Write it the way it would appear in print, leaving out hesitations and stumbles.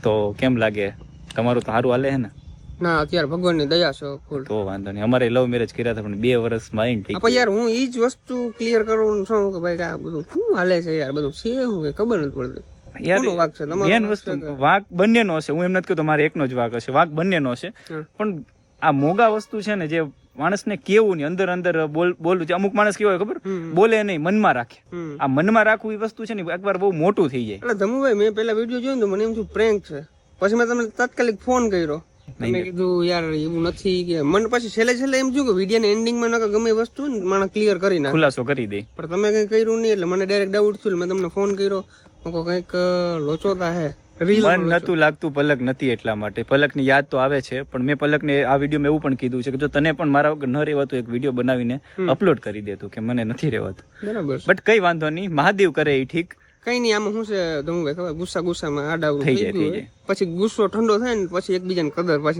તો કેમ લાગે? તમારું તો સારું હાલે હે ને? ના અત્યારે ભગવાનની દયા છે ફૂલ. તો વાંધો નહીં. અમારે લવ મેરેજ કર્યા હતા પણ 2 વર્ષમાં આવીને ઠીક. પણ યાર હું ઈ જ વસ્તુ ક્લિયર કરવાનું છું કે ભાઈ આ બધું શું હાલે છે યાર, બધું છે શું કે ખબર નથી પડતી. કોનો વાંક છે? તમારો મેન વસ્તુ વાંક બંનેનો હશે. હું એમ નથી કહેતો મારે એકનો જ વાંક હશે, વાંક બંનેનો હશે. પણ આ મોગા વસ્તુ છે ને, જે માણસને કેવું નહીં, અંદર અંદર બોલવું છે. અમુક માણસ કેવો હોય ખબર, બોલે નહીં, મનમાં રાખે. આ મનમાં રાખવું એ વસ્તુ છે ને એકવાર બહુ મોટું થઈ જાય. એટલે ધમુભાઈ મેં પેલા વિડીયો જોયો ને તો મને એમ થયું પ્રેન્ક છે. પછી મેં તમને તાત્કાલિક ફોન કર્યો. મેં કીધું યાર એવું નથી કે મને પછી છેલ્લે એમ થયું કે વિડીયો ને એન્ડિંગમાં નકર ગમે વસ્તુ ને માણસ ક્લિયર કરી નાખે, ખુલાસો કરી દે. પણ તમે કઈ કર્યું નહીં એટલે મને ડાયરેક્ટ ડાઉટ થયું. મેં તમને ફોન કર્યો, કંઈક લોચોતા હે. મન નતું લાગતું, પલક નથી એટલા માટે. પલકની યાદ તો આવે છે, પણ મેં પલકને આ વિડીયોમાં એવું પણ કીધું છે કે જો તને પણ મારા વગર ન રહેવાતું એક વિડીયો બનાવીને અપલોડ કરી દેતું, કે મને નથી રહેવાતું. બરાબર. બટ કઈ વાંધો નહીં, મહાદેવ કરે એ ઠીક. કઈ નહીં, આમાં શું છે ધમુભાઈ ખબર, ગુસ્સામાં આડાવડું થઈ જાય. પછી ગુસ્સો ઠંડો થાય ને પછી એકબીજાને કદર પાછી